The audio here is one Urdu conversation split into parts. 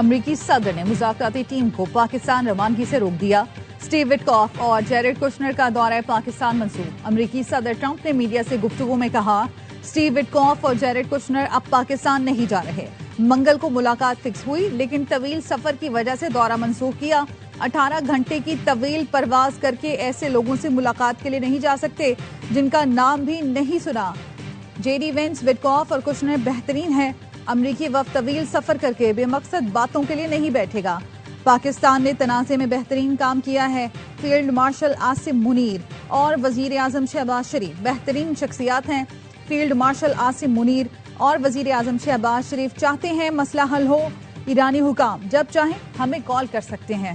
امریکی صدر نے مذاکراتی ٹیم کو پاکستان روانگی سے روک دیا۔ اسٹیو وٹکاف اور جیرڈ کشنر کا دورہ پاکستان منسوخ۔ امریکی صدر ٹرمپ نے میڈیا سے گفتگو میں کہا، اسٹیو وٹکاف اور جیرڈ کشنر اب پاکستان نہیں جا رہے۔ منگل کو ملاقات فکس ہوئی لیکن طویل سفر کی وجہ سے دورہ منسوخ کیا۔ 18 گھنٹے کی طویل پرواز کر کے ایسے لوگوں سے ملاقات کے لیے نہیں جا سکتے جن کا نام بھی نہیں سنا۔ جے ڈی وینس، وٹکاف اور کشنر بہترین ہے۔ امریکی وفد طویل سفر کر کے بے مقصد باتوں کے لیے نہیں بیٹھے گا۔ پاکستان نے تنازع میں بہترین کام کیا ہے۔ فیلڈ مارشل عاصم منیر اور وزیر اعظم شہباز شریف بہترین شخصیات ہیں۔ فیلڈ مارشل عاصم منیر اور وزیر اعظم شہباز شریف چاہتے ہیں مسئلہ حل ہو۔ ایرانی حکام جب چاہیں ہمیں کال کر سکتے ہیں۔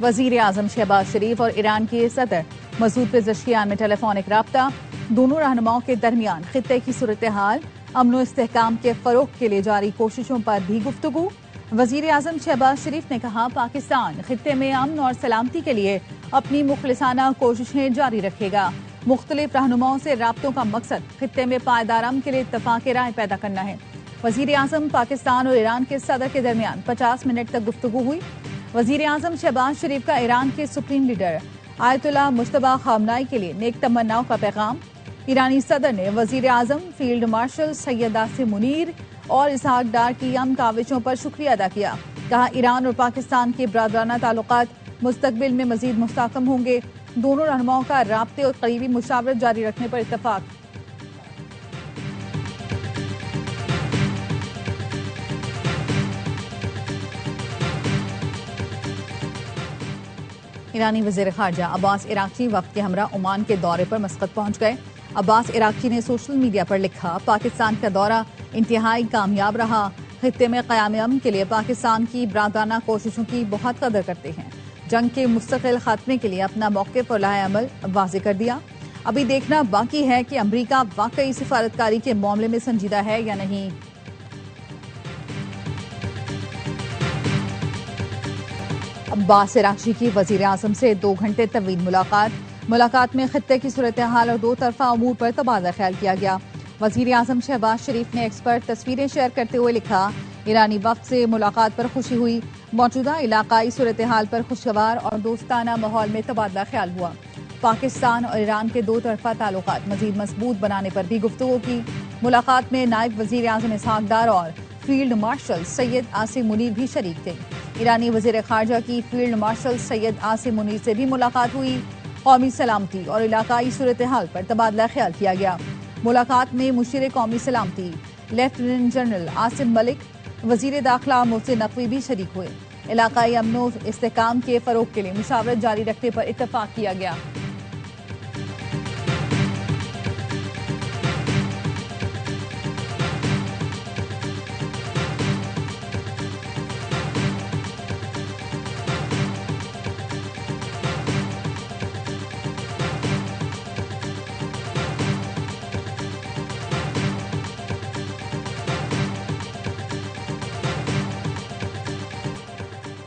وزیر اعظم شہباز شریف اور ایران کے صدر مسعود پزشکیان میں ٹیلی فونک رابطہ۔ دونوں رہنماؤں کے درمیان خطے کی صورتحال، امن و استحکام کے فروغ کے لیے جاری کوششوں پر بھی گفتگو۔ وزیر اعظم شہباز شریف نے کہا، پاکستان خطے میں امن اور سلامتی کے لیے اپنی مخلصانہ کوششیں جاری رکھے گا۔ مختلف رہنماؤں سے رابطوں کا مقصد خطے میں پائیدار امن کے لیے اتفاق رائے پیدا کرنا ہے۔ وزیر اعظم پاکستان اور ایران کے صدر کے درمیان 50 منٹ تک گفتگو ہوئی۔ وزیر اعظم شہباز شریف کا ایران کے سپریم لیڈر آیت اللہ مجتبی خامنائی کے لیے نیک تمناؤں کا پیغام۔ ایرانی صدر نے وزیر اعظم، فیلڈ مارشل سید عاصم منیر اور اسحاق ڈار کی کاوشوں پر شکریہ ادا کیا۔ کہا، ایران اور پاکستان کے برادرانہ تعلقات مستقبل میں مزید مستحکم ہوں گے۔ دونوں رہنماؤں کا رابطے اور قریبی مشاورت جاری رکھنے پر اتفاق۔ ایرانی وزیر خارجہ عباس عراقچی وفد کے ہمراہ عمان کے دورے پر مسقط پہنچ گئے۔ عباس عراقچی نے سوشل میڈیا پر لکھا، پاکستان کا دورہ انتہائی کامیاب رہا۔ خطے میں قیام امن کے لیے پاکستان کی برادرانہ کوششوں کی بہت قدر کرتے ہیں۔ جنگ کے مستقل خاتمے کے لیے اپنا موقف اور لائحہ عمل واضح کر دیا۔ ابھی دیکھنا باقی ہے کہ امریکہ واقعی سفارتکاری کے معاملے میں سنجیدہ ہے یا نہیں۔ عباس عراقچی کی وزیر اعظم سے 2 گھنٹے طویل ملاقات میں خطے کی صورتحال اور 2 طرفہ امور پر تبادلہ خیال کیا گیا۔ وزیر اعظم شہباز شریف نے ایکس پر تصویریں شیئر کرتے ہوئے لکھا، ایرانی وفد سے ملاقات پر خوشی ہوئی۔ موجودہ علاقائی صورتحال پر خوشگوار اور دوستانہ ماحول میں تبادلہ خیال ہوا۔ پاکستان اور ایران کے 2 طرفہ تعلقات مزید مضبوط بنانے پر بھی گفتگو کی۔ ملاقات میں نائب وزیر اعظم اسحاق ڈار اور فیلڈ مارشل سید عاصم منیر بھی شریک تھے۔ ایرانی وزیر خارجہ کی فیلڈ مارشل سید عاصم منیر سے بھی ملاقات ہوئی۔ قومی سلامتی اور علاقائی صورتحال پر تبادلہ خیال کیا گیا۔ ملاقات میں مشیر قومی سلامتی لیفٹیننٹ جنرل عاصم ملک، وزیر داخلہ محسن نقوی بھی شریک ہوئے۔ علاقائی امن و استحکام کے فروغ کے لیے مشاورت جاری رکھنے پر اتفاق کیا گیا۔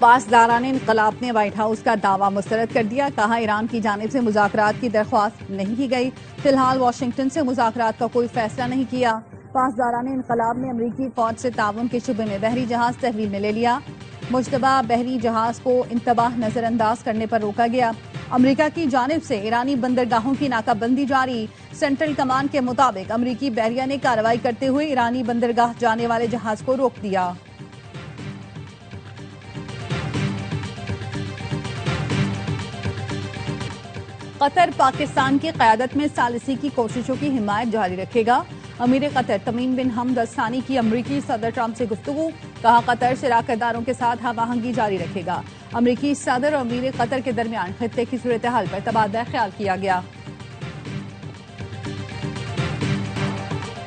پاسداران انقلاب نے وائٹ ہاؤس کا دعویٰ مسترد کر دیا۔ کہا، ایران کی جانب سے مذاکرات کی درخواست نہیں کی گئی۔ فی الحال واشنگٹن سے مذاکرات کا کوئی فیصلہ نہیں کیا۔ پاسداران انقلاب نے امریکی فوج سے تعاون کے شبے میں بحری جہاز تحویل میں لے لیا۔ مشتبہ بحری جہاز کو انتباہ نظر انداز کرنے پر روکا گیا۔ امریکہ کی جانب سے ایرانی بندرگاہوں کی ناکہ بندی جاری۔ سینٹرل کمانڈ کے مطابق امریکی بحریہ نے کارروائی کرتے ہوئے ایرانی بندرگاہ جانے والے جہاز کو روک دیا۔ قطر پاکستان کی قیادت میں ثالثی کی کوششوں کی حمایت جاری رکھے گا۔ امیر قطر تمیم بن حمد الثانی کی امریکی صدر ٹرمپ سے گفتگو۔ کہا، قطر شراکت داروں کے ساتھ ہم آہنگی جاری رکھے گا۔ امریکی صدر اور امیر قطر کے درمیان خطے کی صورتحال پر تبادلہ خیال کیا گیا۔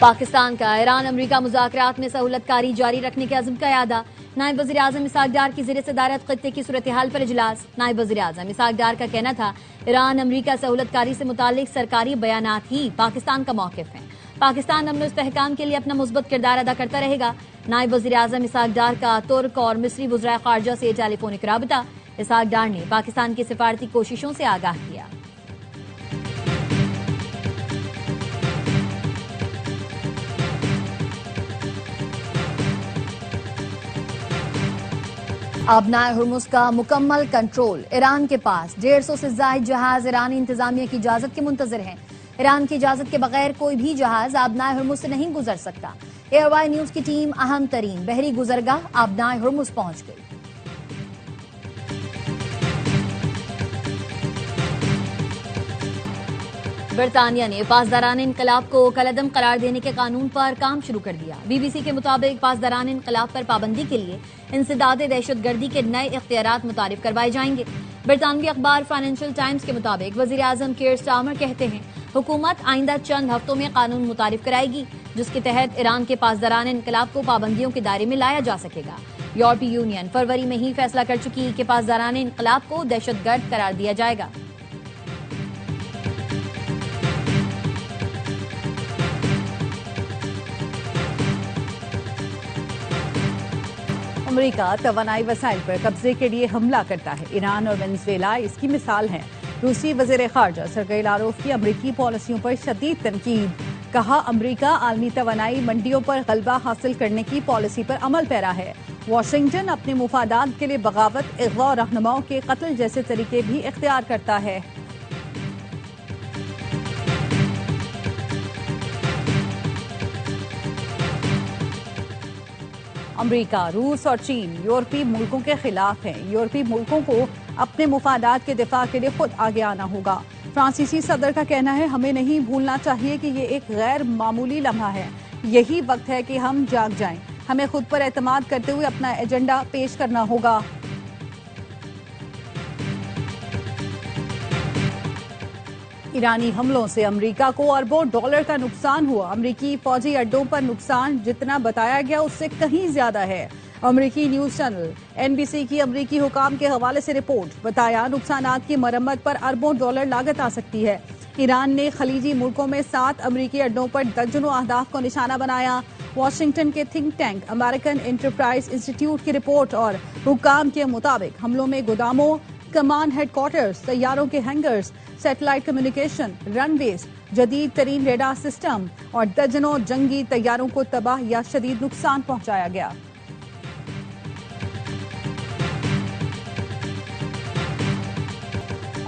پاکستان کا ایران امریکہ مذاکرات میں سہولت کاری جاری رکھنے کے عزم کا اعادہ۔ نائب وزیر اعظم اسحاق ڈار کی زیر صدارت خطے کی صورتحال پر اجلاس۔ نائب وزیر اعظم اسحاق ڈار کا کہنا تھا، ایران امریکہ سہولت کاری سے متعلق سرکاری بیانات ہی پاکستان کا موقف ہیں۔ پاکستان امن و استحکام کے لیے اپنا مثبت کردار ادا کرتا رہے گا۔ نائب وزیر اعظم اسحاق ڈار کا ترک اور مصری وزراء خارجہ سے ٹیلی فونک رابطہ۔ اسحاق ڈار نے پاکستان کی سفارتی کوششوں سے آگاہ کیا۔ آبنائے ہرمز کا مکمل کنٹرول ایران کے پاس، 150 سے زائد جہاز ایرانی انتظامیہ کی اجازت کے منتظر ہیں۔ ایران کی اجازت کے بغیر کوئی بھی جہاز آبنائے ہرمز سے نہیں گزر سکتا۔ ایئر وائی نیوز کی ٹیم اہم ترین بحری گزرگاہ آبنائے ہرمز پہنچ گئی۔ برطانیہ نے پاسداران انقلاب کو کالعدم قرار دینے کے قانون پر کام شروع کر دیا۔ بی بی سی کے مطابق پاسداران انقلاب پر پابندی کے لیے انسداد دہشت گردی کے نئے اختیارات متعارف کروائے جائیں گے۔ برطانوی اخبار فائنینشل ٹائمز کے مطابق وزیر اعظم کیئر سٹارمر کہتے ہیں حکومت آئندہ چند ہفتوں میں قانون متعارف کرائے گی جس کے تحت ایران کے پاسداران انقلاب کو پابندیوں کے دائرے میں لایا جا سکے گا۔ یورپی یونین فروری میں ہی فیصلہ کر چکی کہ پاسداران انقلاب کو دہشت گرد قرار دیا جائے گا۔ امریکہ توانائی وسائل پر قبضے کے لیے حملہ کرتا ہے۔ ایران اور وینزویلا اس کی مثال ہیں۔ روسی وزیر خارجہ سرگئی لاروف کی امریکی پالیسیوں پر شدید تنقید، کہا امریکہ عالمی توانائی منڈیوں پر غلبہ حاصل کرنے کی پالیسی پر عمل پیرا ہے۔ واشنگٹن اپنے مفادات کے لیے بغاوت، اغوا اور رہنماؤں کے قتل جیسے طریقے بھی اختیار کرتا ہے۔ امریکہ، روس اور چین یورپی ملکوں کے خلاف ہیں۔ یورپی ملکوں کو اپنے مفادات کے دفاع کے لیے خود آگے آنا ہوگا۔ فرانسیسی صدر کا کہنا ہے ہمیں نہیں بھولنا چاہیے کہ یہ ایک غیر معمولی لمحہ ہے۔ یہی وقت ہے کہ ہم جاگ جائیں۔ ہمیں خود پر اعتماد کرتے ہوئے اپنا ایجنڈا پیش کرنا ہوگا۔ ایرانی حملوں سے امریکہ کو اربوں ڈالر کا نقصان ہوا۔ امریکی فوجی اڈوں پر نقصان جتنا بتایا گیا اس سے کہیں زیادہ ہے۔ امریکی نیوز چینل NBC کی امریکی حکام کے حوالے سے رپورٹ بتایا نقصانات کی مرمت پر اربوں ڈالر لاگت آ سکتی ہے۔ ایران نے خلیجی ملکوں میں 7 امریکی اڈوں پر درجنوں اہداف کو نشانہ بنایا۔ واشنگٹن کے think tank American enterprise institute کی رپورٹ اور حکام کے مطابق حملوں میں گوداموں، کمانڈ ہیڈ کوارٹرز، طیاروں کے ہینگرز، سیٹلائٹ کمیونیکیشن، رن ویز، جدید ترین ریڈار سسٹم اور درجنوں جنگی طیاروں کو تباہ یا شدید نقصان پہنچایا گیا۔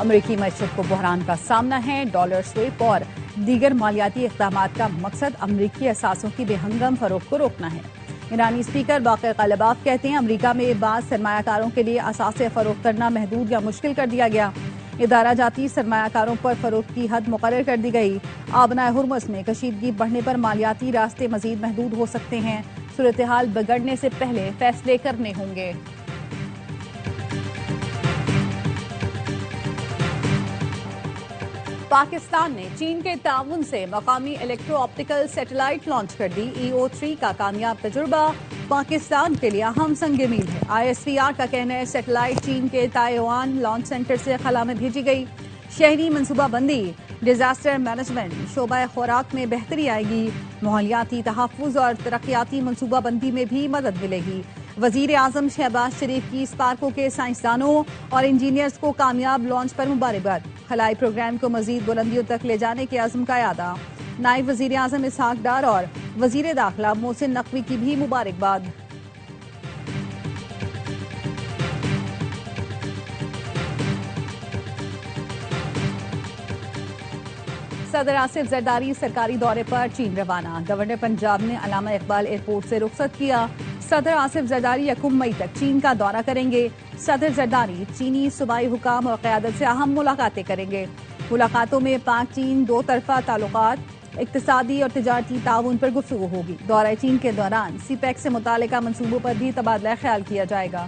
امریکی معیشت کو بحران کا سامنا ہے۔ ڈالر سویپ اور دیگر مالیاتی اقدامات کا مقصد امریکی اثاثوں کی بے ہنگم فروخت کو روکنا ہے۔ ایرانی اسپیکر باقر غالباف کہتے ہیں امریکہ میں بعض سرمایہ کاروں کے لیے اثاثے فروخت کرنا محدود یا مشکل کر دیا گیا۔ ادارہ جاتی سرمایہ کاروں پر فروخت کی حد مقرر کر دی گئی۔ آبنائے ہرمز میں کشیدگی بڑھنے پر مالیاتی راستے مزید محدود ہو سکتے ہیں۔ صورتحال بگڑنے سے پہلے فیصلے کرنے ہوں گے۔ پاکستان نے چین کے تعاون سے مقامی الیکٹرو آپٹیکل سیٹلائٹ لانچ کر دی۔ EO3 کا کامیاب تجربہ پاکستان کے لیے اہم سنگ میل ہے۔ ISPR کا کہنا ہے سیٹلائٹ چین کے تائیوان لانچ سینٹر سے خلا میں بھیجی گئی۔ شہری منصوبہ بندی، ڈیزاسٹر مینجمنٹ، شعبہ خوراک میں بہتری آئے گی۔ ماحولیاتی تحفظ اور ترقیاتی منصوبہ بندی میں بھی مدد ملے گی۔ وزیر اعظم شہباز شریف کی اسپارکو کے سائنسدانوں اور انجینئرز کو کامیاب لانچ پر مبارکباد۔ خلائی پروگرام کو مزید بلندیوں تک لے جانے کے عزم کا اعادہ۔ نائب وزیر اعظم اسحاق ڈار اور وزیر داخلہ محسن نقوی کی بھی مبارکباد۔ صدر آصف زرداری سرکاری دورے پر چین روانہ۔ گورنر پنجاب نے علامہ اقبال ایئرپورٹ سے رخصت کیا۔ صدر آصف زرداری 1 مئی تک چین کا دورہ کریں گے۔ صدر زرداری چینی صوبائی حکام اور قیادت سے اہم ملاقاتیں کریں گے۔ ملاقاتوں میں پاک چین 2 طرفہ تعلقات، اقتصادی اور تجارتی تعاون پر گفتگو ہوگی۔ دورہ چین کے دوران CPEC سے متعلقہ منصوبوں پر بھی تبادلہ خیال کیا جائے گا۔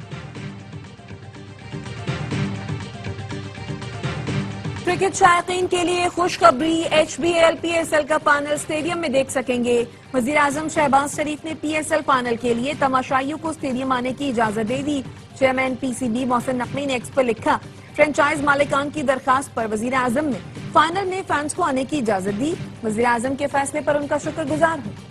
کرکٹ شائقین کے لیے خوشخبری، HBL PSL کا فائنل اسٹیڈیم میں دیکھ سکیں گے۔ وزیر اعظم شہباز شریف نے PSL فائنل کے لیے تماشائیوں کو اسٹیڈیم آنے کی اجازت دے دی۔ چیئرمین PCB محسن نقوی نے ایکس پر لکھا فرنچائز مالکان کی درخواست پر وزیر اعظم نے فائنل میں فینس کو آنے کی اجازت دی۔ وزیر اعظم کے فیصلے پر ان کا شکر گزار ہوں۔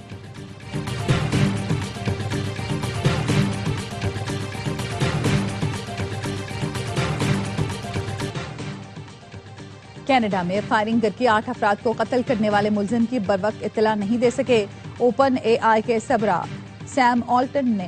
کینیڈا میں فائرنگ کر کے 8 افراد کو قتل کرنے والے ملزم کی بروقت اطلاع نہیں دے سکے۔ اوپن AI کے سربراہ سیم آلٹن نے